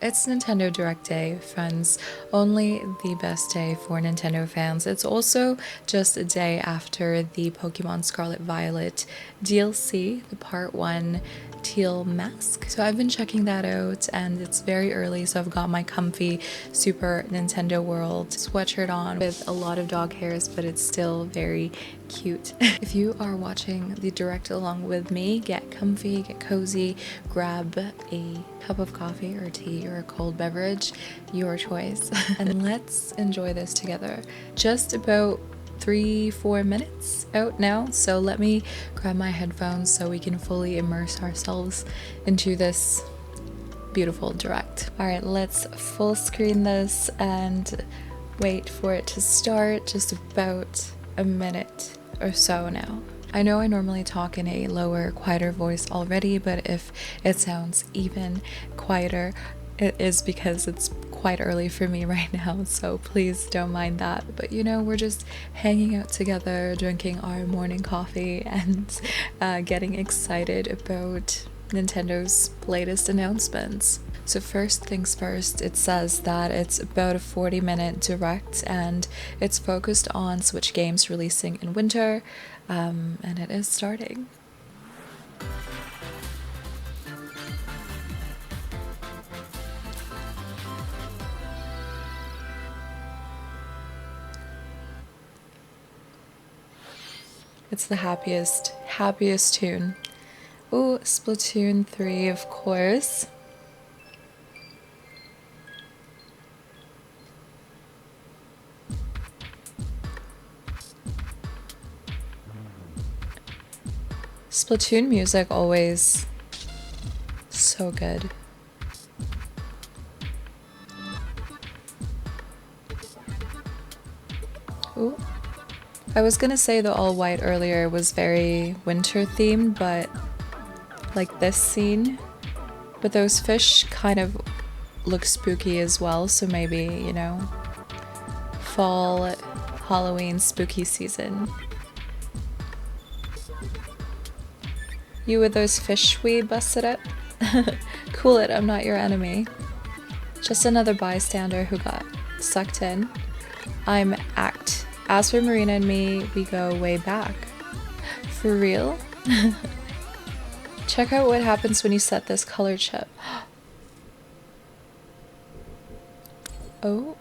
It's Nintendo Direct Day, friends. Only the best day for Nintendo fans. It's also just a day after the Pokemon Scarlet Violet DLC, the Part 1 teal mask. So I've been checking that out and it's very early, so I've got my comfy Super Nintendo World sweatshirt on with a lot of dog hairs, but it's still very cute. If you are watching the direct along with me, get comfy, get cozy, grab a cup of coffee or tea or a cold beverage, your choice, and let's enjoy this together. Just about 3-4 minutes out now, so let me grab my headphones so we can fully immerse ourselves into this beautiful direct. All right, let's full screen this and wait for it to start. Just about a minute or so now. I know I normally talk in a lower, quieter voice already, but if it sounds even quieter, it is because it's quite early for me right now, so please don't mind that. But you know, we're just hanging out together, drinking our morning coffee, and getting excited about Nintendo's latest announcements. So first things first, it says that it's about a 40-minute direct and it's focused on Switch games releasing in winter, and it is starting. It's the happiest tune. Ooh, Splatoon 3, of course. Splatoon music always so good. Ooh. I was gonna say the all white earlier was very winter themed, but like this scene. But those fish kind of look spooky as well, so maybe, you know, fall, Halloween, spooky season. You with those fish we busted up? Cool it, I'm not your enemy. Just another bystander who got sucked in. I'm Act. As for Marina and me, we go way back. For real? Check out what happens when you set this color chip. Oh.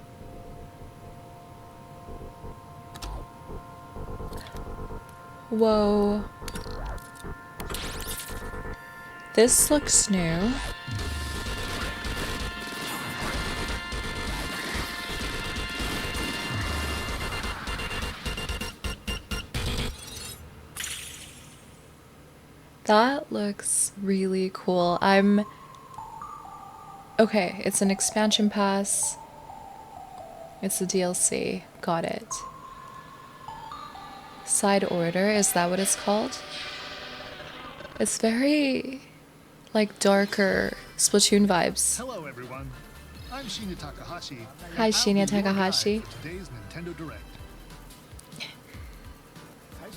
Whoa. This looks new. That looks really cool. Okay, it's an expansion pass. It's a DLC. Got it. Side order, is that what it's called? It's very, like, darker Splatoon vibes. Hello everyone, I'm Shinya Takahashi. Hi, Shinya Takahashi. Today's Nintendo Direct.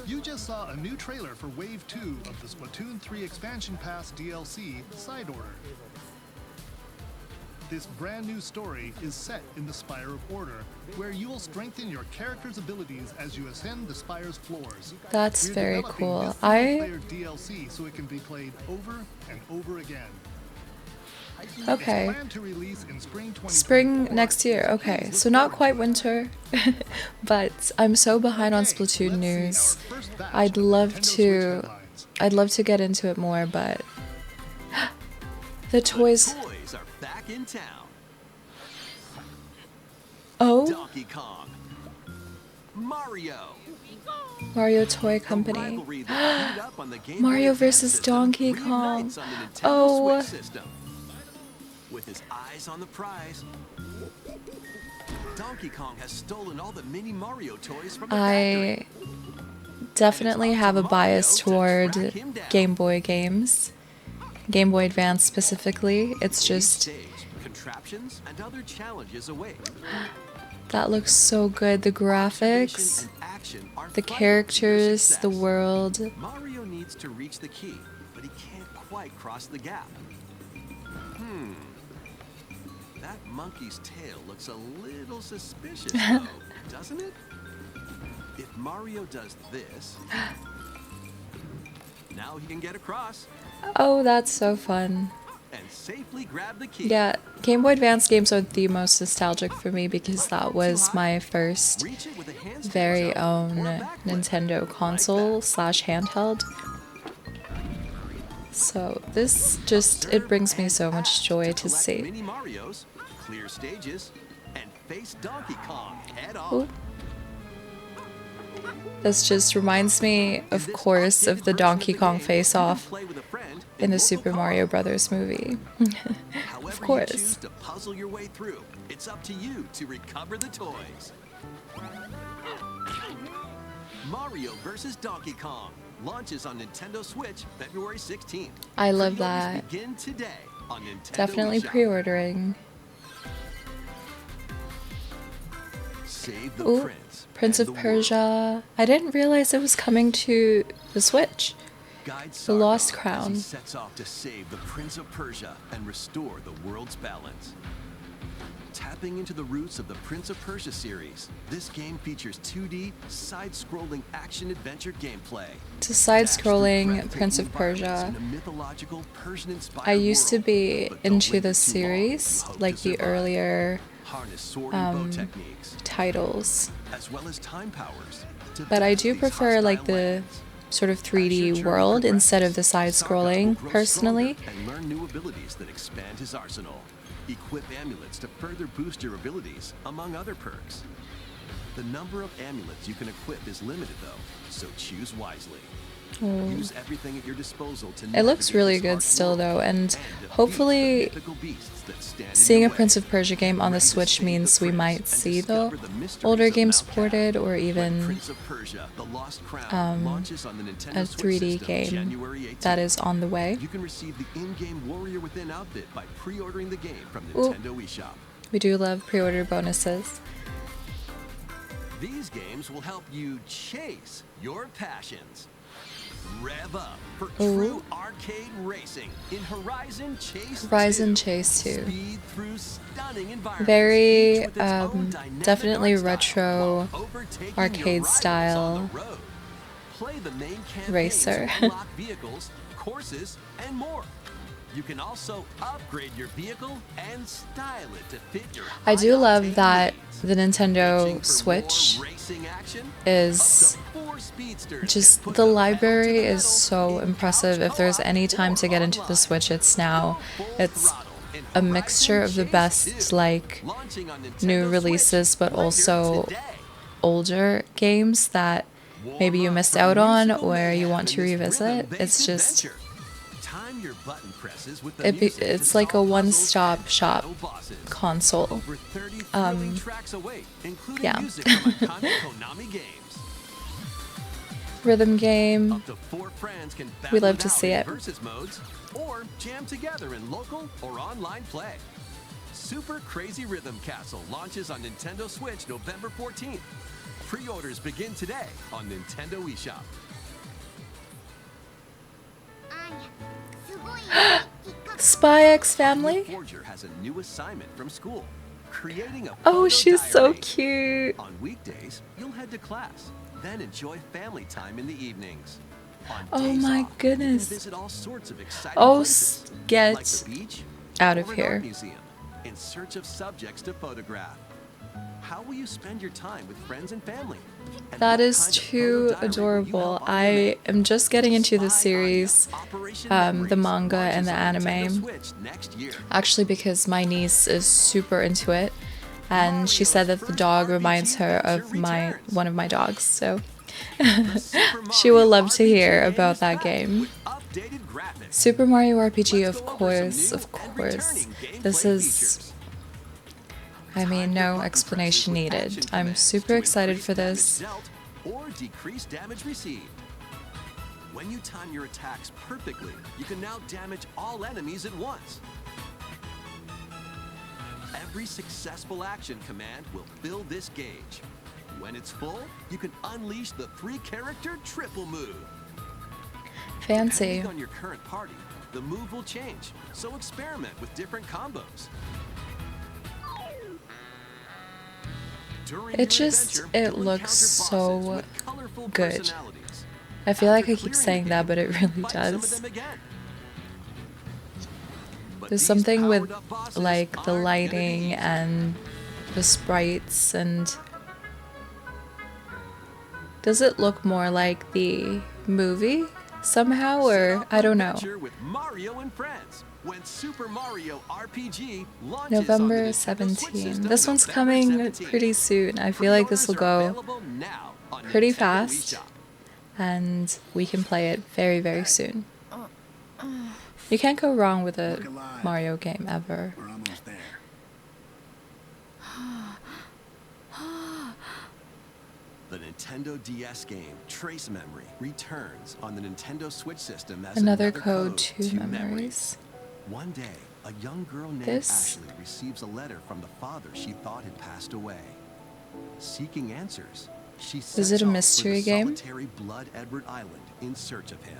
You just saw a new trailer for Wave 2 of the Splatoon 3 Expansion Pass DLC Side Order. This brand new story is set in the Spire of Order, where you will strengthen your character's abilities as you ascend the Spire's floors. That's We're very developing cool. this single-player DLC so it can be played over and over again. Okay. It's planned to release in spring Spring next year, okay. So not quite winter, but I'm so behind on Splatoon news. I'd love to get into it more, but the toys are back in town. Oh, Donkey Kong, Mario Toy Company. Mario versus Donkey Kong. Oh. With his eyes on the prize, Donkey Kong has stolen all the mini Mario toys from the factory. Definitely have a bias toward Game Boy games. Game Boy Advance specifically. It's just contraptions and other challenges await. That looks so good. The graphics, the characters, the world. Mario needs to reach the key, but he can't quite cross the gap. That monkey's tail looks a little suspicious, though, doesn't it? If Mario does this, now he can get across Oh, that's so fun. and safely grab the key. Yeah, Game Boy Advance games are the most nostalgic for me because that was my first Reach it with a handstand very jump or a own backflip. Nintendo console slash handheld. So this just, it brings me so much joy to Collect see. Mini Marios, clear stages, and face Donkey Kong head on. Ooh. This just reminds me, of course, of the Donkey Kong face-off in the Super Mario Brothers movie. Of course. You choose to puzzle your way through, it's up to you to recover the toys. Mario vs. Donkey Kong launches on Nintendo Switch February 16th. I love Pre-orders that. begin today on Nintendo Definitely eShop. pre-ordering. Save the Ooh, Prince. Prince and of the Persia. I didn't realize it was coming to the Switch. Guide The Lost Sargon Crown. as he sets off to save the Prince of Persia and restore the world's balance. Tapping into the roots of the Prince of Persia series, this game features 2D, side-scrolling action-adventure gameplay. To side-scrolling Prince of Persia. I used to be into the series, like the earlier titles. As well as time powers. But I do prefer like the sort of 3D world instead of the side-scrolling, personally. And learn new abilities that expand his arsenal. Equip amulets to further boost your abilities, among other perks. The number of amulets you can equip is limited, though, so choose wisely. Use everything at your disposal to It looks navigate really this good hard still world though, and defeat the hopefully mythical beasts that stand in seeing your a way. Prince of Persia game on the Ready to Switch save means the we prince might and see discover the the mysteries older of games Mount Cap. ported or When even Prince of Persia, the Lost Crown launches on the Nintendo a Switch 3D system game January 18th. that is on the way. You can receive the in-game Warrior Within outfit by pre-ordering the game from Ooh. Nintendo eShop. We do love pre-order bonuses. These games will help you chase your passions. Rev up for true arcade racing in Horizon Chase 2. Horizon Chase 2. Speed through stunning environments, Very, each with its own dynamic definitely art style, retro while overtaking your arcade rivals style on the road. Play the main campaigns racer. to unlock vehicles, courses, and more. You can also upgrade your vehicle and style it to fit your I do love high-octane that needs. the Nintendo Itching for Switch more racing action? is Up to 4 speedsters just, can put the pedal library to the is metal so in impressive. couch If there's co-op any time or to get into the online. Switch, it's now. Go full It's throttle in a Horizon mixture of the Chase best 2, like launching on Nintendo new Switch releases, but later also today. older games that maybe you Warm up missed for out on musical or you mayhem want to in this revisit. rhythm-based It's just, adventure. Time your button presses with the music to it's like a solve one-stop puzzles shop and battle bosses. console. Over 30 thrilling tracks await, including yeah. music from iconic Konami games. Rhythm game. Up to 4 friends can We battle love it to out see in it. versus modes or jam together in local or online play. Super Crazy Rhythm Castle launches on Nintendo Switch November 14th. Pre-orders begin today on Nintendo eShop. Spy X Family. Forger has a new assignment from school. Creating a Oh, photo she's so diary. cute. On weekdays, you'll head to class, then enjoy family time in the evenings. On Oh days my off, you goodness. can visit all sorts of exciting Oh, places, get like the beach out or of an here. art museum, in search of subjects to photograph. How will you spend your time with friends and family? And That what is kind of too photo diary will you adorable. help I automate? am just getting into the Spy Anya, series, Operation the Memories manga and launches the on Nintendo anime. Switch next year. Actually, because my niece is super into it, and she said that the dog reminds her of one of my dogs. So she will love to hear about that game. Super Mario RPG, of course, of course. This is, I mean, no explanation needed. I'm super excited for this. Or decrease damage received. When you time your attacks perfectly, you can now damage all enemies at once. Every successful action command will fill this gauge. When it's full, you can unleash the 3-character triple move. Fancy. Depending on your current party, the move will change, so experiment with different combos. During It your just, adventure, it you'll looks encounter so bosses with colorful good. personalities. I feel like After I keep clearing saying the that, but it game, really fight some of does. them again. But There's these something with powered-up bosses like the aren't gonna be lighting easy. and the sprites, and does it look more like the movie somehow, Set or off I an don't know. adventure with Mario and friends when Super Mario RPG launches on the November Nintendo Switch 17. system This one's November coming 17th. pretty soon. I feel like this will Pre-orders are go available now on pretty Nintendo fast, eShop. and we can play it very, very soon. You can't go wrong with a Look alive. Mario game ever. We're almost there. The Nintendo DS game Trace Memory returns on the Nintendo Switch system as Another code to memories. memories. One day, a young girl named This- Ashley receives a letter from the father she thought had passed away. Seeking answers, she sets it a off for mystery the game? solitary Blood Edward Island in search of him.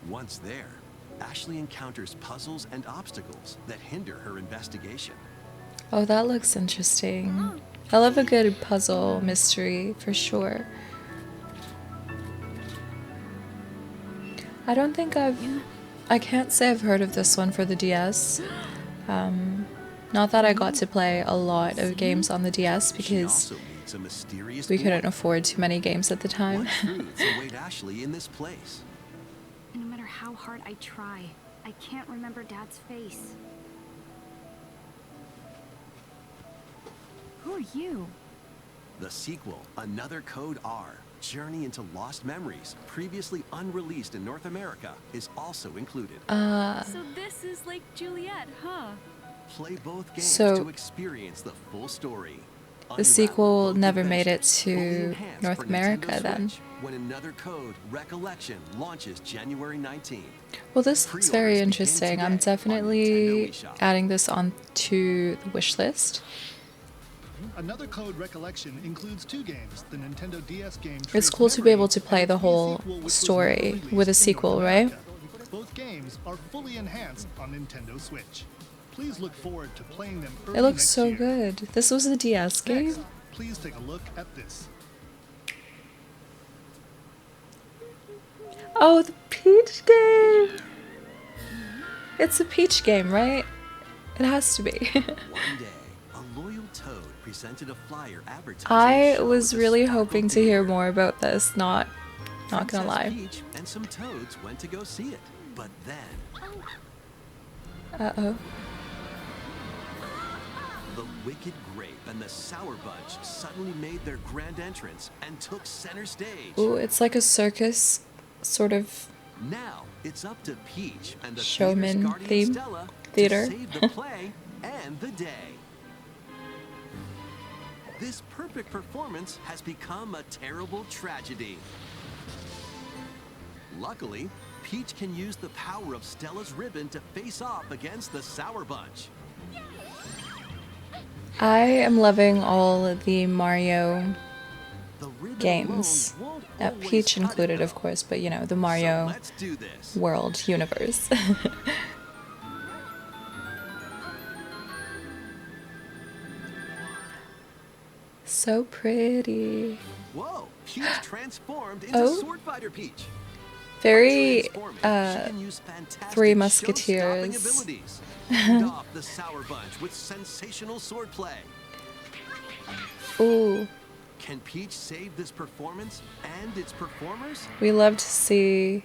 Once there, Ashley encounters puzzles and obstacles that hinder her investigation. Oh, that looks interesting. I love a good puzzle mystery for sure. I don't think I can't say I've heard of this one for the DS. Not that I got to play a lot of games on the DS She because also meets a mysterious we couldn't boy. afford too many games at the time. What truths await Ashley in this place? No matter how hard I try, I can't remember Dad's face. Who are you? The sequel, Another Code R, Journey into Lost Memories, previously unreleased in North America, is also included. So this is Lake Juliet, huh? Play both games So- to experience the full story. The sequel Unravel both never made it adventures, to fully enhanced North for Nintendo America then. Switch, when Another Code, Recollection, launches January 19th. Well, this looks very Pre-orders begin interesting. I'm today on definitely Nintendo eShop. adding this on to the wish list. Another Code Recollection includes two games, the Nintendo DS game It's Trace cool to be able Memory to play and the its whole sequel, which was story never released with a in sequel, North right? America. Both games are fully enhanced on Nintendo Switch. Please look forward to playing them early It looks next so year. good. This was a DS game? Next, please take a look at this. Oh, the Peach game! It's a Peach game, right? It has to be. One day, a loyal toad presented a flyer advertising I a show was with a really sparkle hoping to hear theater. more about this, not gonna Princess lie. Peach and some toads went to go see it, but then Uh-oh. the Wicked Grape and the Sour Bunch suddenly made their grand entrance and took center stage. Ooh, it's like a circus sort of Now it's up to Peach and the Showman theater's guardian theme Stella theater. to save the play and the day. This perfect performance has become a terrible tragedy. Luckily, Peach can use the power of Stella's ribbon to face off against the Sour Bunch. I am loving all of the Mario The ribbon games. alone won't always Peach cut it, included, of though. course, but you know, the So Mario let's do this. world universe. So pretty. Whoa, Peach transformed into Oh. Sword Fighter Peach. Very Transforming, she can use fantastic Three show-stopping Musketeers. abilities. Fend off the Sour Bunch with sensational swordplay. Ooh, Can Peach save this performance and its performers? we love to see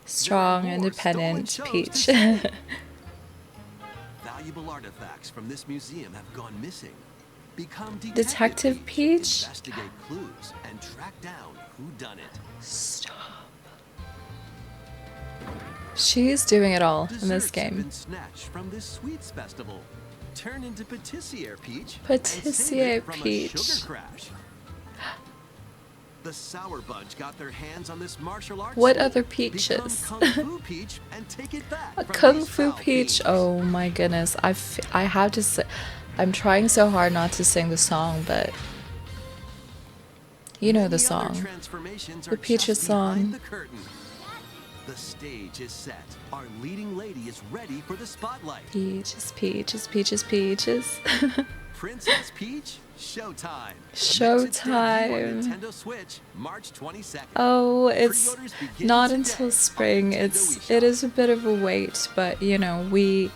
strong, There are more independent stolen Peach. shows to see. Valuable artifacts from this museum have gone missing. Become Detective Peach? Investigate clues and track down who done it. Stop. She's doing it all in this Desserts have game. been snatched from this sweets festival. Turn into Patissier Peach. Patissier and save it from Peach. A sugar crash. The Sour Bunch got their hands on this martial arts. What sword. other Become peaches? Kung Fu Peach and take it back. A from Kung these Fu foul Peach. fiends. Oh my goodness. I have to say, I'm trying so hard not to sing the song, but you know the Many other song. transformations The are Peaches just behind song. The curtain. The stage is set. Our leading lady is ready for the spotlight. Peaches, peaches, peaches, peaches. Princess Peach Showtime. Showtime. Nintendo Switch, March 22nd. Oh, it's Pre-orders begin not today until on spring. Nintendo It eShop. is a bit of a wait, but you know, we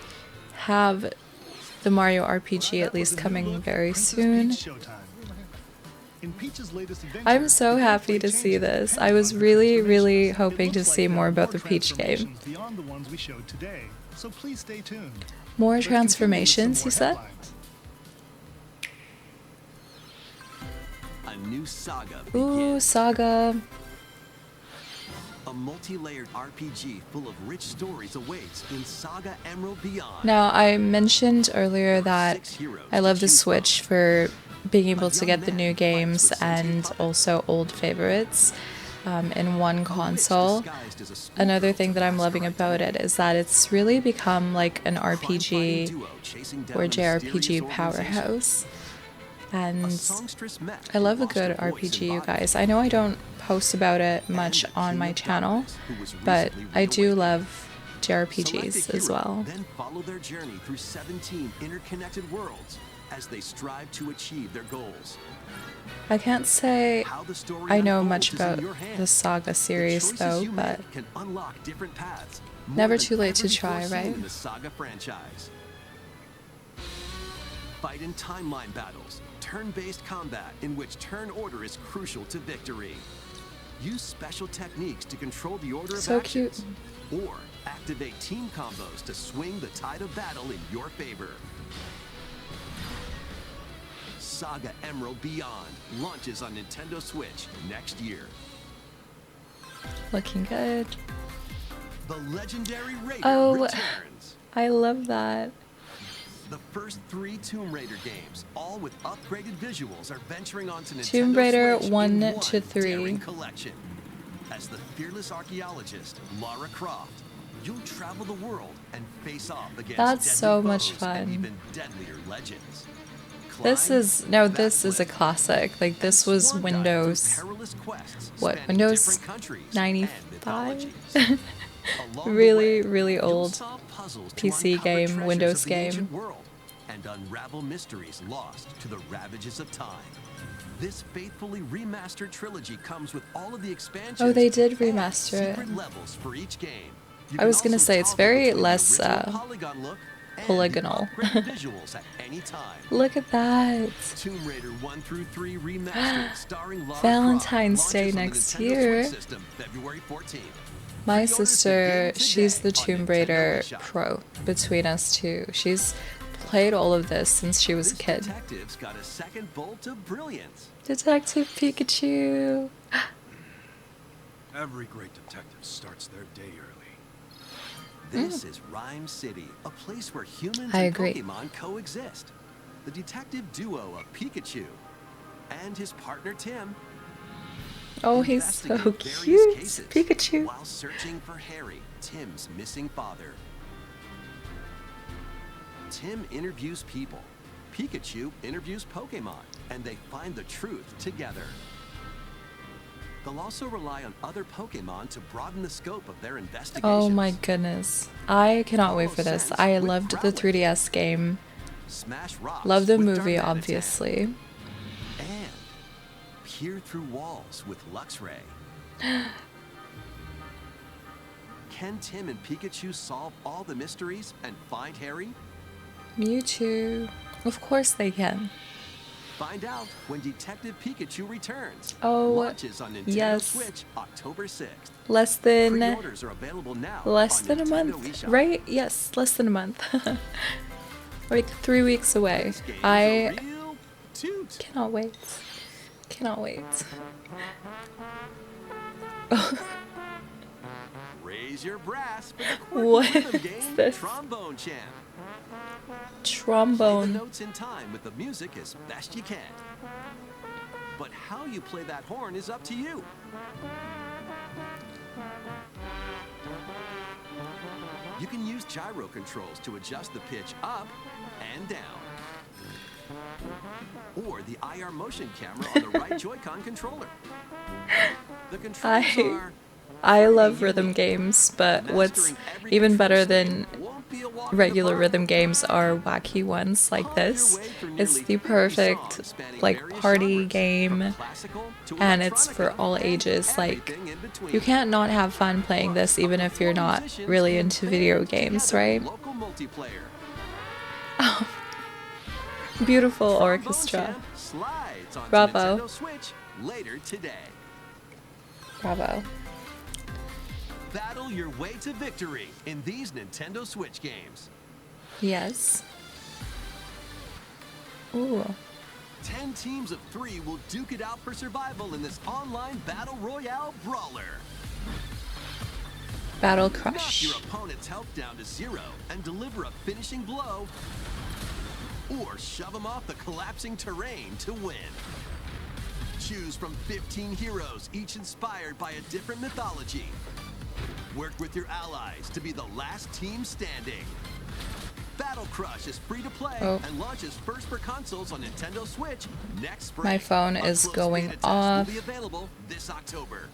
have the Mario RPG at That was least a new coming look at very Princess soon. Peach Showtime. In Peach's latest adventure, I'm so the happy gameplay to see changes this. depending I was on your really, really transformations. hoping It to looks see like there more are about the Peach game. transformations beyond the ones we showed today, so please stay tuned. More Let's continue with some transformations, more you said? headlines. A new saga Ooh, begins. Saga. A multi-layered RPG full of rich stories awaits in Saga Emerald Beyond. Now, I mentioned earlier that I love the Switch for being able to get the new games and also old favorites in one console. Another thing that I'm loving about it is that it's really become like an RPG or JRPG powerhouse. And I love a good RPG, you guys. I know I don't post about it much on my channel, but I do love JRPGs as well. Then follow their journey through 17 interconnected worlds as they strive to achieve their goals. I can't say How the story I know unfolds much is in about your hands. the Saga series choices though, you but make can unlock different paths. More never than too late to ever before try, seen right? in the Saga franchise. Fight in timeline battles, turn-based combat in which turn order is crucial to victory. Use special techniques to control the order of So actions. Or activate team combos to swing the tide of battle in your favor. Saga Emerald Beyond launches on Nintendo Switch next year. looking good. The legendary Raider Oh. returns. I love that. The first 3 Tomb Raider games, all with upgraded visuals, are venturing onto Nintendo Tomb Raider Switch 1 in to one 3. daring collection. As the fearless archaeologist Lara Croft, you'll travel the world and face off against That's deadly so much foes fun. and even deadlier legends. This Climb, this is a backflip, classic. Like and this was swan dive through Windows, perilous quests what, spanning Windows different countries and 95? mythologies. Along the Really, way, really you'll old solve puzzles to PC uncover game, treasures Windows of the game. ancient world and unravel mysteries lost to the ravages of time. This faithfully remastered trilogy comes with all of the expansions. Oh, they did and remaster it. secret levels for each game. You I can was gonna also say, it's toggle very between the less, original polygon look and the polygonal. upgraded visuals at any time. Look at that. Tomb Raider 1 through 3 remastered, starring Lara Valentine's Croft, Day launches on the next Nintendo year. Switch system, February 14th. My Pre-orders sister, begin she's the today on Tomb Nintendo Raider eShop. pro between us two. She's played all of this since she was a This kid. detective's got a second bolt of brilliance. Detective Pikachu. Every great detective starts their day early. This is Rhyme City, a place where humans I and agree. Pokemon coexist. The detective duo of Pikachu and his partner Tim Oh, he's so investigate various cute. cases Pikachu. while searching for Harry, Tim's missing father. Tim interviews people. Pikachu interviews Pokemon, and they find the truth together. They'll also rely on other Pokemon to broaden the scope of their investigations. Oh my goodness. I cannot wait for this. I loved the 3DS game. Smash rocks Love the with movie, Darmanitan. obviously. And peer through walls with Luxray. Can Tim and Pikachu solve all the mysteries and find Harry? Mewtwo. Of course they can. Find out when Detective Pikachu returns. Oh, Launches on Nintendo yes. Switch October 6th. Less than Pre-orders are available now a on month, Nintendo eShop. right? Yes, less than a month. Like 3 weeks away. This game's a I real toot. cannot wait. Cannot wait. Raise your brass for the quirky What rhythm is game this? Trombone Champ. Play the Trombone. notes in time with the music as best you can. But how you play that horn is up to you. You can use gyro controls to adjust the pitch up and down. Or the IR motion camera on the right Joy-Con controller. The controls are I love pretty rhythm unique. games, but what's Mastering every even control better scheme than won't regular rhythm games are wacky ones like this. It's the perfect like party game, and it's for all ages. Like, you can't not have fun playing this even if you're not really into video games, right? Oh, beautiful orchestra. Bravo. Bravo. Battle your way to victory in these Nintendo Switch games. Yes. Ooh. 10 teams of 3 will duke it out for survival in this online battle royale brawler. Battle Knock Crush. your opponent's health down to 0 and deliver a finishing blow, or shove them off the collapsing terrain to win. Choose from 15 heroes, each inspired by a different mythology. Work with your allies to be the last team standing. Battle Crush is free to play and launches first for consoles on Nintendo Switch next spring. My phone is going off. Will be available this October.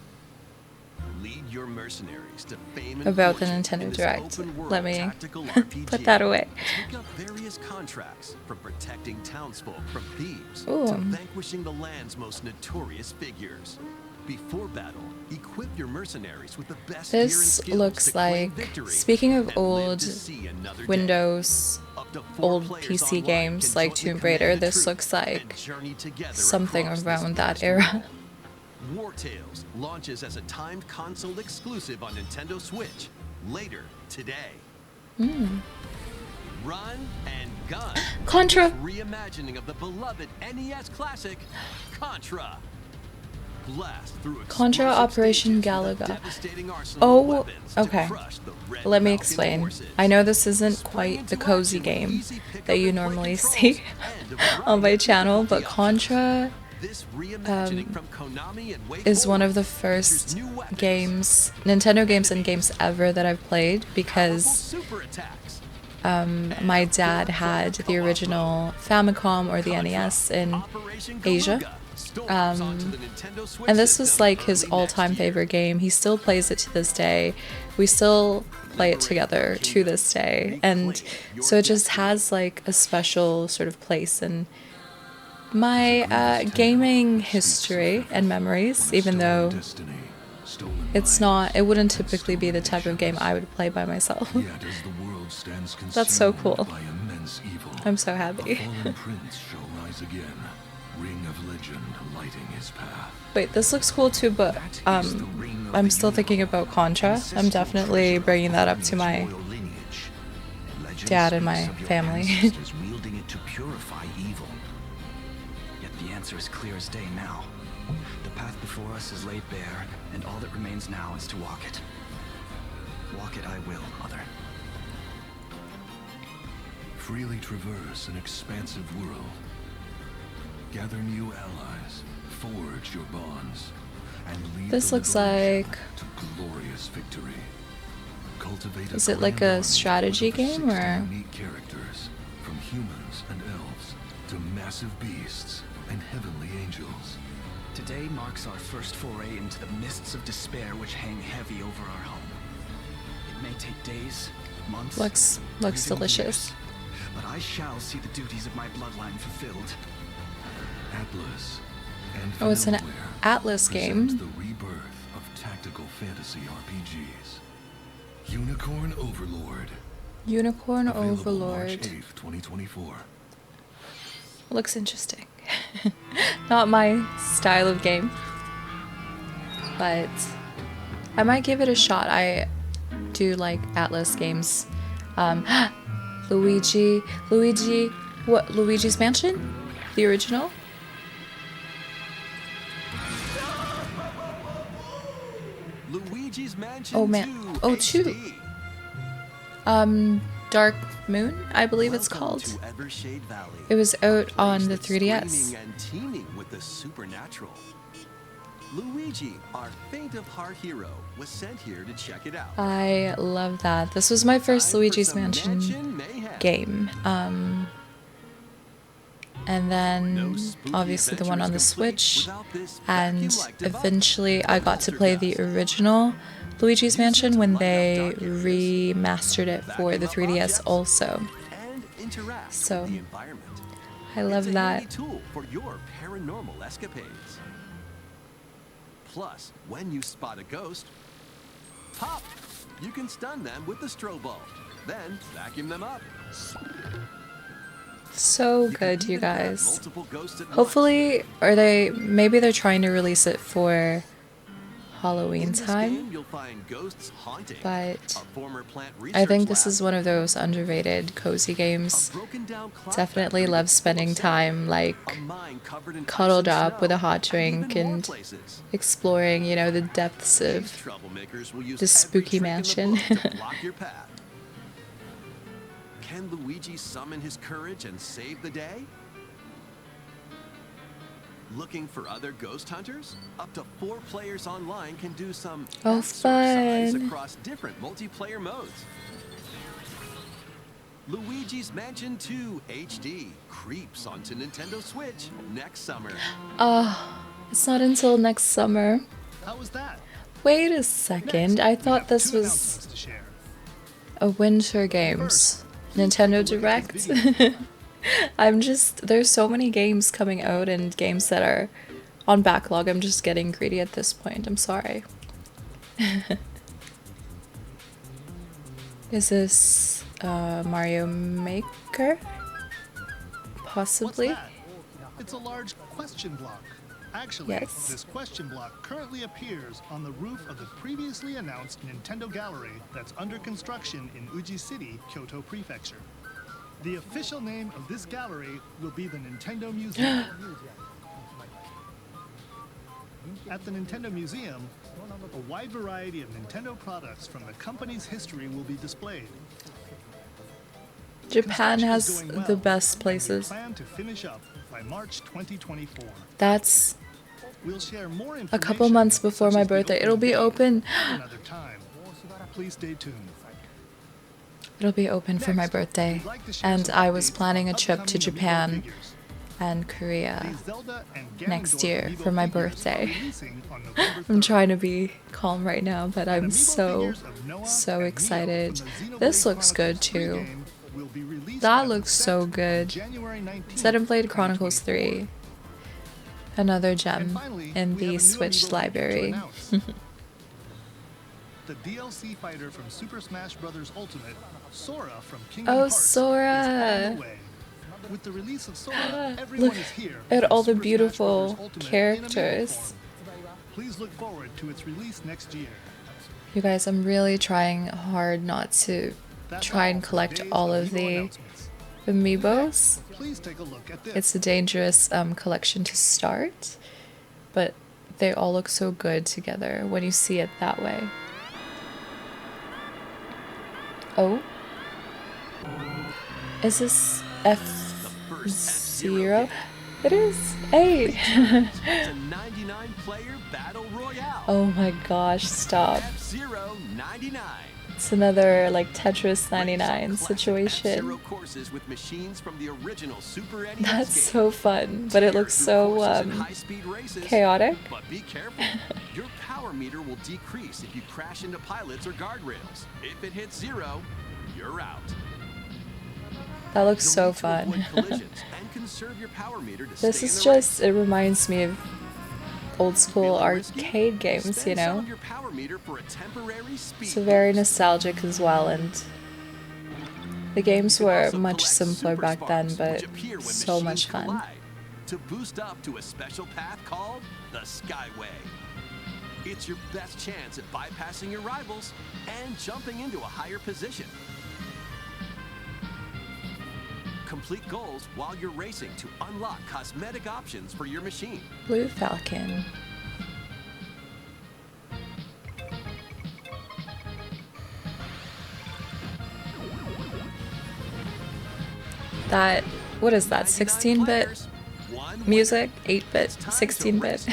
Lead your mercenaries to fame and About the fortune Nintendo in this Direct. open-world Let me tactical RPG. put that away. Take up various contracts, from protecting townsfolk from thieves Ooh. to vanquishing the land's most notorious figures. Before battle, equip your mercenaries with the best gear and This skills looks to claim like, victory speaking of and live old to see another day. Windows, Up to 4 old players PC online games can like jointly Tomb Raider, command a this troop looks and like journey together something across this around that vast era. world. War Tales launches as a timed console exclusive on Nintendo Switch later today. Run and gun. Contra. This reimagining of the beloved NES classic Contra. Blast through Contra explosive Operation stages with a Galaga. devastating arsenal of Oh, weapons to okay. crush the Red Let me Falcon explain. forces. I know this isn't Spring quite into the cozy action with game easy pick that up you and play normally controls see and a on my variety of channel, but difficulty options. Contra This reimagining from Konami and Way is one of the Forward first features new weapons, games, Nintendo games and games ever that I've played, powerful because super attacks, my dad had the original Famicom or the NES in Operation Asia. Galuga storms onto the Nintendo Switch And this was system like his early all-time next year. favorite game. He still plays it to this day. We still play it together to this day. And so it just has like a special sort of place in my gaming history and memories, even though it's not, it wouldn't typically be the type of game I would play by myself. That's so cool. I'm so happy. Wait, this looks cool too, but I'm still thinking about Contra. I'm definitely bringing that up to my dad and my family. Wielding it to purify evil. Yet the answer is clear as day now. The path before us is laid bare, and all that remains now is to walk it. Walk it I will, Mother. Freely traverse an expansive world. Gather new allies, forge your bonds, and lead This the looks liberation like, to glorious victory. Cultivate is it like a strategy game or? Unique characters, from humans and elves to massive beasts and heavenly angels. Today marks our first foray into the mists of despair which hang heavy over our home. It may take days, months, Looks or even delicious. years, but I shall see the duties of my bloodline fulfilled. Atlas and Oh, it's an Vanillaware Atlas presents game. the rebirth of tactical fantasy RPGs. Unicorn Overlord. Unicorn Available Overlord. March 8th, 2024. Looks interesting. Not my style of game, but I might give it a shot. I do like Atlas games. Luigi, what, Luigi's Mansion? The original? Luigi's Mansion Oh man, 2 oh 2. HD. Dark Moon, I believe it's Welcome called. to Evershade Valley, It was out a on place the that's 3DS. screaming and teeming with the supernatural. Luigi, our faint of heart hero, was sent here to check it out. I love that. This was my first Time for Luigi's some Mansion mayhem. game. And No then spooky obviously the one adventure on the is complete Switch, without this and vacuum-like device, eventually the I got to play the poltergeist. original Luigi's Mansion when they remastered it for the 3DS also. And interact So, with the environment. I love it's a that. handy tool for your paranormal escapades. Plus, when you spot a ghost, pop! You can stun them with the strobe bulb, then vacuum them up. So You can good, you even grab guys. multiple ghosts at once. Hopefully, maybe they're trying to release it for Halloween In this time, game, you'll find ghosts haunting but a former plant I think research this lab, is one of those underrated cozy a games. broken down clock Definitely factory love that's full spending of time, like, a mine covered in ice cuddled and up with a snow, hot drink even more and places. exploring, you know, the depths These of troublemakers will use the every spooky trick in the mansion. book to block your path. Can Luigi summon his courage and save the day? Looking for other ghost hunters? Up to 4 players online can do some Oh, exercise fun. across different multiplayer modes. Luigi's Mansion 2 HD creeps onto Nintendo Switch next summer. It's not until next summer. How was that? Wait a Next, second, I we thought have this 2 was announcements to share. a Winter Games Nintendo Direct. There's so many games coming out and games that are on backlog. I'm just getting greedy at this point. I'm sorry. Is this Mario Maker? Possibly. What's that? It's a large question block. Actually, Yes. this question block currently appears on the roof of the previously announced Nintendo Gallery that's under construction in Uji City, Kyoto Prefecture. The official name of this gallery will be the Nintendo Museum. At the Nintendo Museum, a wide variety of Nintendo products from the company's history will be displayed. Japan Construction is has going well, the best and we places. plan to finish up by March 2024. That's We'll share more a couple information, months before such my as the birthday. opening It'll be date, open. another time. Please stay tuned. It'll be open for my Next, birthday. we'd like to share And some I was updates planning a on trip to upcoming Amiibo Japan figures. and Korea These Zelda and next Ganondorf year Amiibo for my figures are birthday. releasing on November I'm 3rd. trying to be calm right now, but I'm And Amiibo so figures of Noah so and Neo excited. from the Xenoblade This looks good Chronicles 3 too. game will be released That as a looks set so on good. January 19th, Said played Chronicles 2024. 3. Another And gem finally, in we have the a new Switch Amiibo figure to library. announce. The DLC fighter from Super Smash Bros. Ultimate, Sora from Kingdom Oh, Hearts, is Sora. on the way. With the release of Sora, everyone Look is here at from all the Super Smash beautiful Bros. Ultimate in Amiibo characters. form. Please look forward to its release next year. You guys, I'm really trying hard not to That's try and all for collect today's all of Amiibo the announcements. amiibos. Please take a look at this. It's a dangerous collection to start, but they all look so good together when you see it that way. Oh, is this F-Zero? It is. Hey. It's a 99-player battle royale. Oh my gosh! Stop. F-Zero 99. It's another like Tetris 99 Classic situation. F-Zero courses with machines from the original Super NES That's game. so fun, but it looks Tear so through courses in high-speed races. chaotic. But be careful. Your power meter will decrease if you crash into pilots or guardrails. If it hits 0, you're out. That looks You'll so need to avoid fun. collisions and conserve your power meter to This stay is in the just, it reminds me of old school Feeling risky? arcade games, you Spend some know? of your power meter for a temporary speed So very boost. nostalgic as well, and the games You can were also much collect simpler super back then, sparks, but which appear when so much machines fun. collide, to boost up to a special path called the Skyway. It's your best chance at bypassing your rivals and jumping into a higher position. Complete goals while you're racing to unlock cosmetic options for your machine. Blue Falcon. That, what is that, 16-bit music? 8-bit, 16-bit?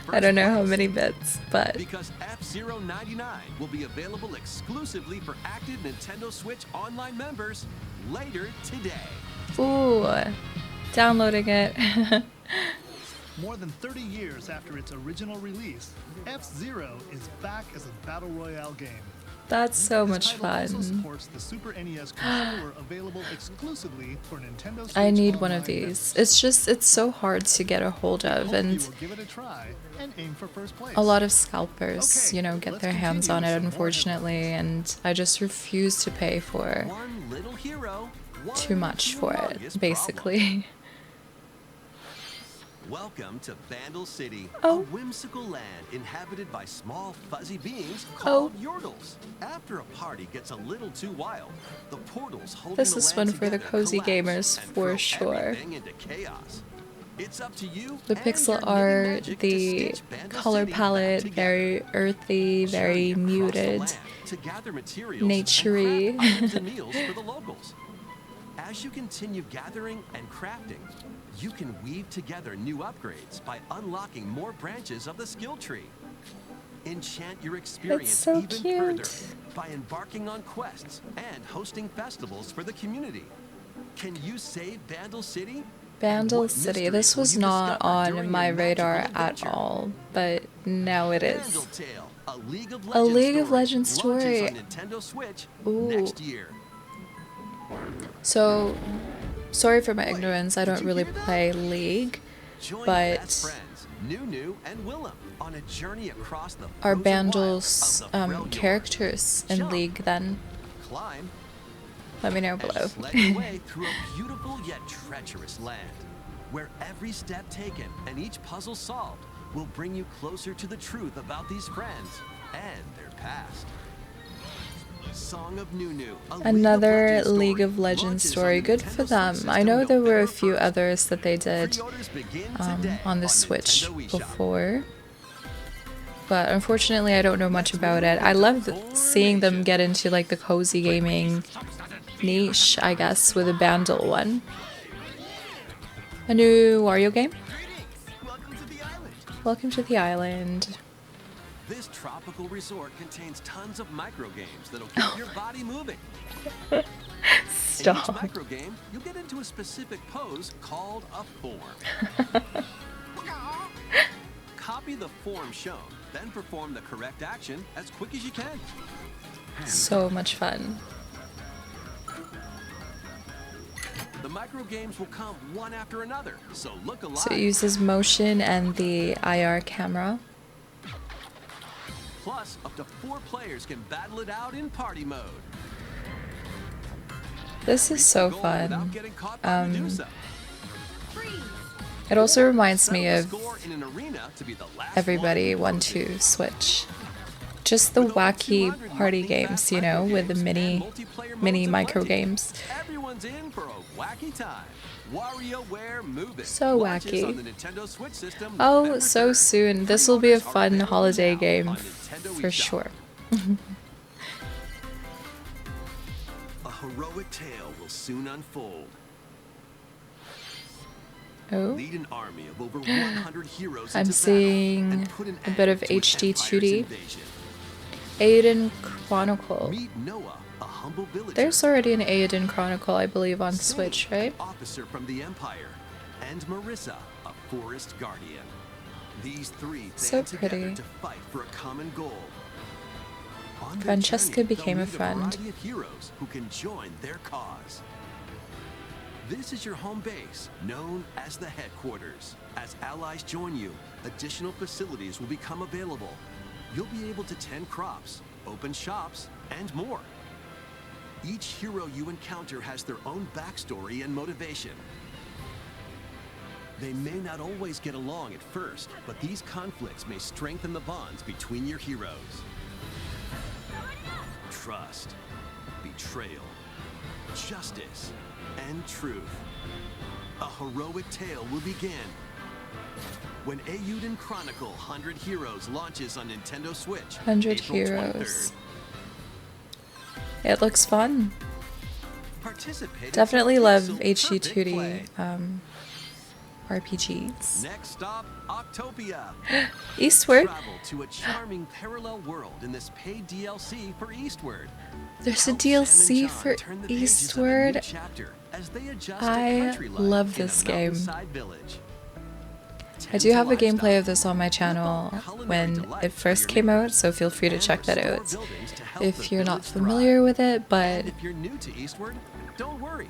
I don't know how many bits, but Because F-Zero 99 will be available exclusively for active Nintendo Switch Online members later today. ooh, downloading it. More than 30 years after its original release, F-Zero is back as a battle royale game. That's so This much title also fun. supports the Super NES controller available exclusively for Nintendo Switch I need one Online of these. members. It's so hard to get a hold of, Hope you and will give it a try and aim for first place. a lot of scalpers, Okay, you know, get let's their hands continue on with it, some more unfortunately, and I just refuse to pay for One little hero, too one much for humongous it, basically. Welcome to Vandal City, Oh. a whimsical land inhabited by small fuzzy beings called Yordles. After a party gets a little too wild, the portals holding This the is land one for the together cozy collapse gamers and for throw sure. everything into chaos. It's up to you The and pixel your knitting art, magic to the stitch Vandal color City back palette, together. very earthy, very Journey across the muted. land to gather materials naturey. and craft items and meals for the locals. As you continue gathering and crafting, you can weave together new upgrades by unlocking more branches of the skill tree. Enchant your experience so even further cute. by embarking on quests and hosting festivals for the community. Can you save Vandal City? Vandal What City. This mysteries will was you not discover on during my your radar magical at adventure? all, but now it is. Vandal Tale, a League of A Legends League of story, Legends launches story. on Nintendo Switch Ooh. next year. So, sorry for my ignorance, I did don't you really hear that? play League, Join but best friends, Nunu and Willem, on a journey across the are frozen Vandal's wilds of the Freljord. characters in Jump, League then? Climb, Let me know and below. sled your way through a beautiful yet treacherous land, where every step taken and each puzzle solved will bring you closer to the truth about these friends and their past. Song of Nunu, a Another League League of Legends story. Good for them. I know there were a few others that they did on the Switch before, but unfortunately I don't know much about it. I love seeing them get into like the cozy gaming niche, I guess, with a Vandal one. A new Wario game? Welcome to the island. Welcome to the island. This tropical resort contains tons of micro games that'll keep your body moving. In each Stop. micro game, you'll get into a specific pose called a form. Copy the form shown, then perform the correct action as quick as you can. So much fun. The micro games will come one after another, so look alive. So it uses motion and the IR camera. Plus, up to 4 players can battle it out in party mode. This is so Goal fun. without getting caught by Medusa. It also reminds me Settle of the score in an arena to be the last Everybody one. 1-2 Switch. Just the wacky party games, you know, with the mini micro games. Everyone's in for a wacky time. WarioWare Move It. So Launches wacky. on the Nintendo Switch system Oh, November so 3rd. soon. This will be a Pre-orders are fun available holiday now game on Nintendo for eShop. sure. A heroic tale will soon unfold. Oh, Lead an army of over 100 heroes I'm into battle seeing and put an a bit of end to an HD empire's 2D. invasion. Aiden Chronicle. Meet Noah, a humble villager. There's already an Aiden Chronicle, I believe, on Sing, Switch, right? an officer from the Empire, and Marissa, a forest guardian. These 3 So band together pretty. to fight for a common goal. On their Francesca journey, became they'll a meet friend. variety of heroes who can join their cause. This is your home base, known as the headquarters. As allies join you, additional facilities will become available. You'll be able to tend crops, open shops, and more. Each hero you encounter has their own backstory and motivation. They may not always get along at first, but these conflicts may strengthen the bonds between your heroes. Trust, betrayal, justice, and truth. A heroic tale will begin when Eiyuden Chronicle 100 Heroes launches on Nintendo Switch. 100 April Heroes. 23rd. It looks fun. Participate in Definitely some love pixel perfect HD2D play. RPGs. Next stop, Octopia. Eastward. Travel to a charming parallel world in this paid DLC for Eastward. There's a Help Sam and DLC John for turn the pages of a new chapter as they adjust to I country life love in this a game. mountainside village. I do have a gameplay of this on my channel when it first came out, so feel free to check that out if you're not familiar with it, but if you're new to Eastward, don't worry.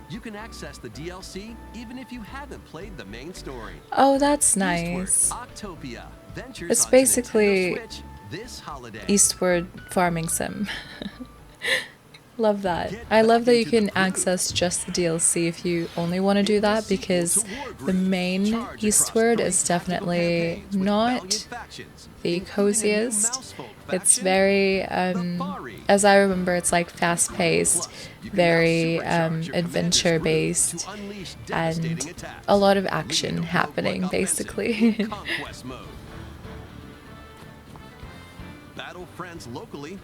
You can access the DLC even if you haven't played the main story. oh, that's nice. Eastward Octopia ventures It's onto basically Nintendo Switch this holiday. Eastward farming sim. Love that. I love that you can access just the DLC if you only want to do that, because the main Eastward is definitely not the coziest. It's very, as I remember, it's like fast-paced, very adventure-based, and a lot of action happening, basically. Battle friends locally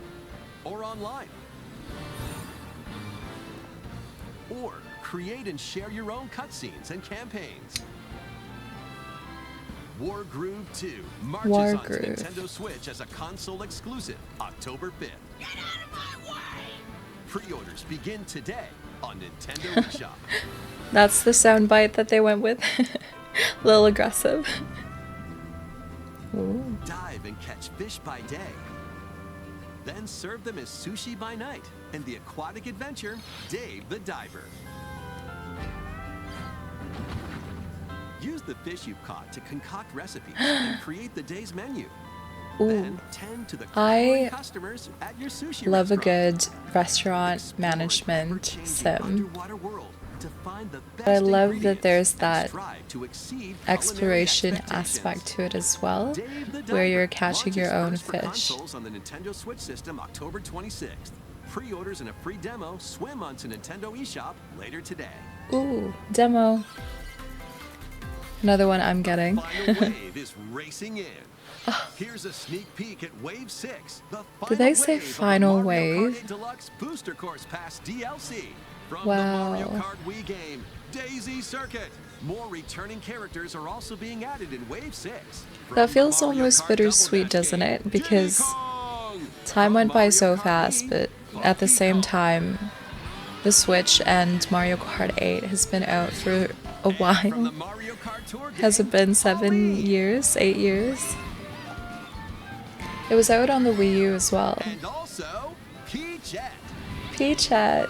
or online. Or create and share your own cutscenes and campaigns. War Groove 2 marches War onto Groove. Nintendo Switch as a console exclusive October 5th. Get out of my way! Pre-orders begin today on Nintendo eShop. That's the soundbite that they went with. A little aggressive. Ooh. Dive and catch fish by day. Then serve them as sushi by night in the aquatic adventure, Dave the Diver. Use the fish you've caught to concoct recipes and create the day's menu. Ooh. Then tend to the I customers at your sushi love a restaurant. good restaurant Explore an management ever-changing sim. underwater world to find the But I best love that ingredients there's and that strive to exceed exploration culinary expectations. aspect to it as well, Dave the where Diver you're catching your own launches first for fish. consoles on the Nintendo Switch system October 26th. Pre-orders and a free demo swim onto Nintendo eShop later today. Ooh, demo. Another one I'm getting. Final Wave is racing in. Here's a sneak peek at Wave 6. The Did they final say wave of the Final Mario Wave? Kart 8 Deluxe Booster Course Pass DLC from Wow. the Mario Kart Wii game, Daisy Circuit. More returning characters are also being added in Wave 6. From That the feels Mario almost Kart bittersweet, Double Dash doesn't game, it? Because Diddy Kong. time From went by Mario so Kart fast, Wii, but at the Donkey same Kong. time, the Switch and Mario Kart 8 has been out for a From the while. Mario Kart Tour Has game, it been 7 Ali. years? 8 years? It was out on the Wii U as well. And also, Peach. Peachy.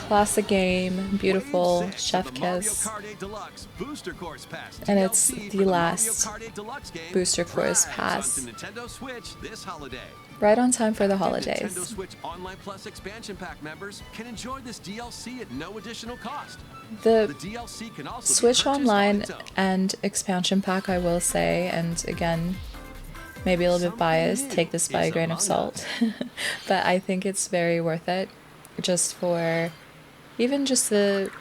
Classic game, beautiful, Wave 6 chef of the Mario kiss. Kart 8 Deluxe Booster Course Pass And it's DLC the for last Mario Kart 8 Deluxe game Booster Course drives Pass. onto Nintendo Switch this holiday. Right on time for the Active holidays. Nintendo Switch Online Plus expansion pack members can enjoy this DLC at no additional cost. The The DLC can also Switch be purchased Online on its own. and expansion pack, I will say, and again, maybe a little bit biased, take this by a grain of salt, but I think it's very worth it, just for even just the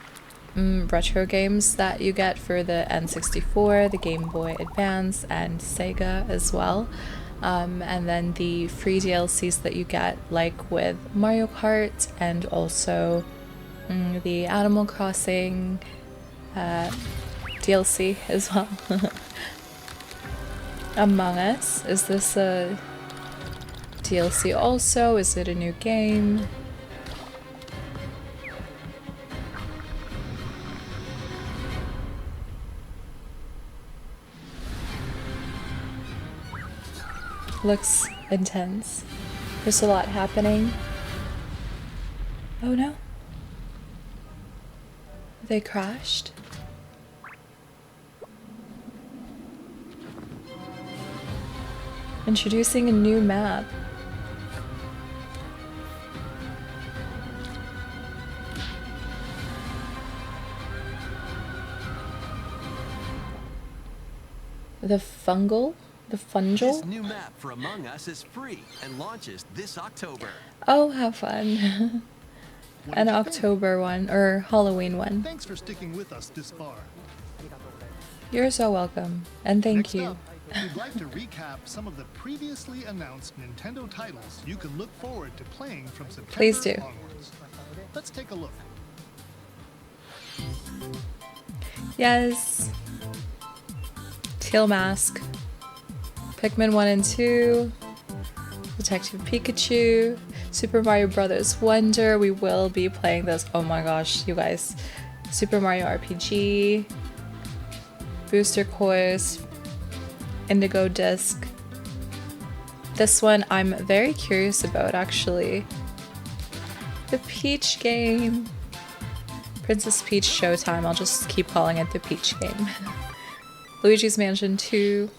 retro games that you get for the N64, the Game Boy Advance, and Sega as well. And then the free DLCs that you get, like with Mario Kart and also the Animal Crossing DLC as well. Among Us, is this a DLC also? Is it a new game? Looks intense. There's a lot happening. Oh no. They crashed. Introducing a new map. The fungal? The This fungal? new map for Among Us is free and launches this October. Oh, have fun. What An did you think? October one, or Halloween one. Thanks for sticking with us this far. You're so welcome, and thank Next you. up, we'd like to recap some of the previously announced Nintendo titles you can look forward to playing from September Please do. onwards. Let's take a look. Yes. Teal Mask. Pikmin 1 and 2. Detective Pikachu. Super Mario Brothers Wonder. We will be playing this. Oh my gosh, you guys. Super Mario RPG, Booster Course, Indigo Disc. This one I'm very curious about actually. The Peach game. Princess Peach Showtime, I'll just keep calling it the Peach game. Luigi's Mansion 2.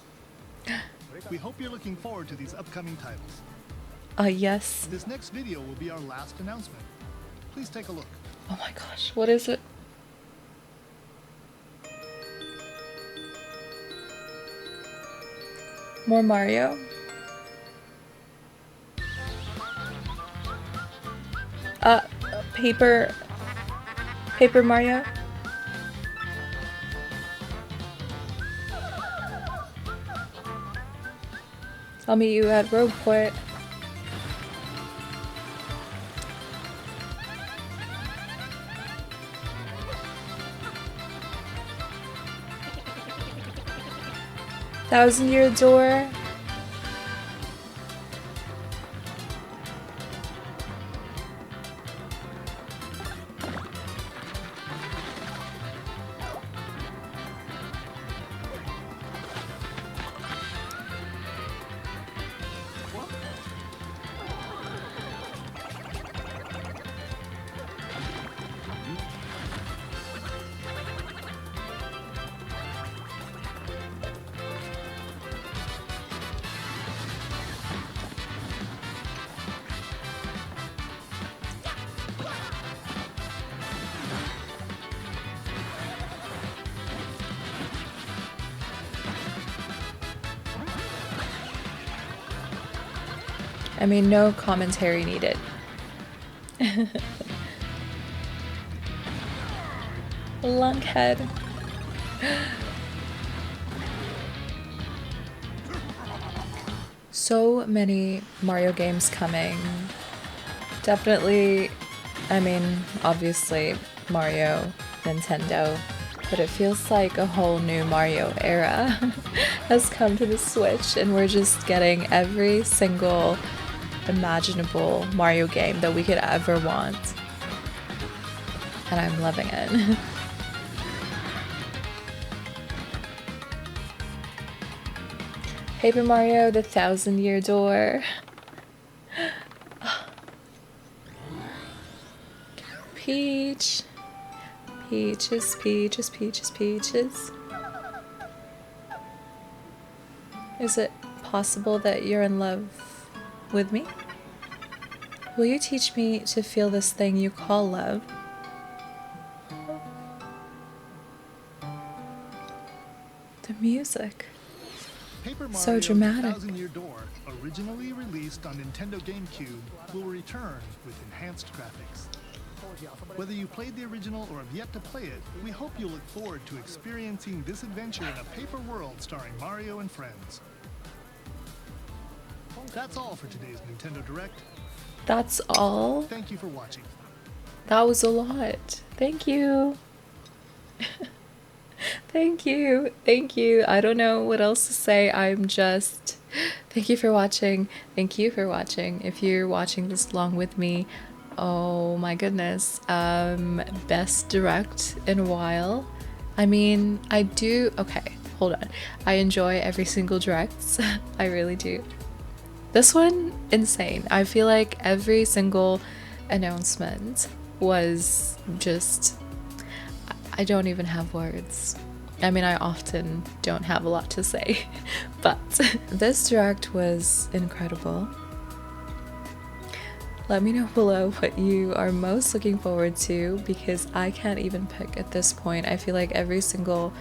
We hope you're looking forward to these upcoming titles. Yes. This next video will be our last announcement. Please take a look. Oh my gosh, what is it? More Mario? Paper Mario? I'll meet you at Roadport. Thousand-Year Door. I mean, no commentary needed. Lunkhead. So many Mario games coming. Definitely, I mean, obviously Mario, Nintendo, but it feels like a whole new Mario era has come to the Switch, and we're just getting every single imaginable Mario game that we could ever want. And I'm loving it. Paper Mario, the Thousand-Year Door. Peach. Peaches, peaches, peaches, peaches. Is it possible that you're in love with me? Will you teach me to feel this thing you call love? The music. Paper Mario So dramatic. Thousand-Year Door, originally released on Nintendo GameCube, will return with enhanced graphics. Whether you played the original or have yet to play it, we hope you look forward to experiencing this adventure in a paper world starring Mario and friends. That's all for today's Nintendo Direct. That's all? Thank you for watching. That was a lot. Thank you. Thank you. Thank you. I don't know what else to say. I'm just... Thank you for watching. Thank you for watching. If you're watching this along with me, oh my goodness. Best direct in a while. I mean, I do... Okay, hold on. I enjoy every single direct. I really do. This one, insane. I feel like every single announcement was just... I don't even have words. I mean, I often don't have a lot to say, but this direct was incredible. Let me know below what you are most looking forward to, because I can't even pick at this point. I feel like every single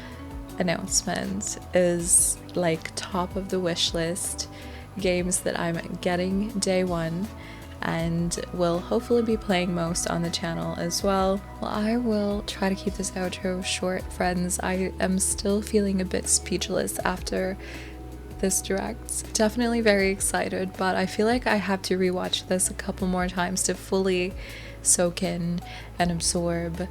announcement is like top of the wish list. Games that I'm getting day one and will hopefully be playing most on the channel as well. Well, I will try to keep this outro short, friends. I am still feeling a bit speechless after this direct. Definitely very excited, but I feel like I have to rewatch this a couple more times to fully soak in and absorb.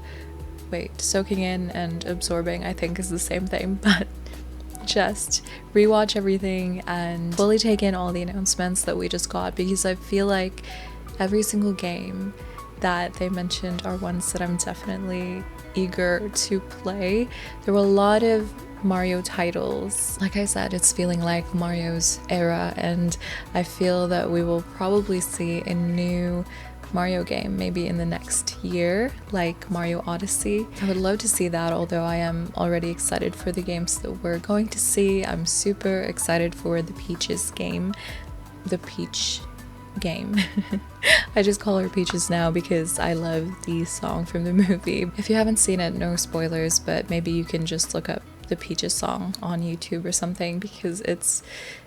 Wait, soaking in and absorbing I think is the same thing, but just rewatch everything and fully take in all the announcements that we just got, because I feel like every single game that they mentioned are ones that I'm definitely eager to play. There were a lot of Mario titles. Like I said, it's feeling like Mario's era, and I feel that we will probably see a new Mario game maybe in the next year, like Mario Odyssey. I would love to see that, although I am already excited for the games that we're going to see. I'm super excited for the Peaches game. The Peach game. I just call her Peaches now because I love the song from the movie. If you haven't seen it, no spoilers, but maybe you can just look up the Peaches song on YouTube or something, because it's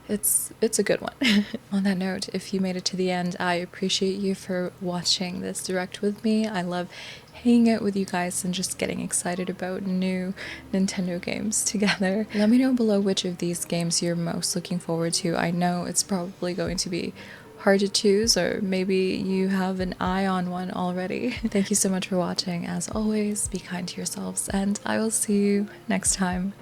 a good one. On that note, if you made it to the end, I appreciate you for watching this direct with me. I love hanging out with you guys and just getting excited about new Nintendo games together. Let me know below which of these games you're most looking forward to. I know it's probably going to be hard to choose, or maybe you have an eye on one already. Thank you so much for watching. As always, be kind to yourselves, and I will see you next time.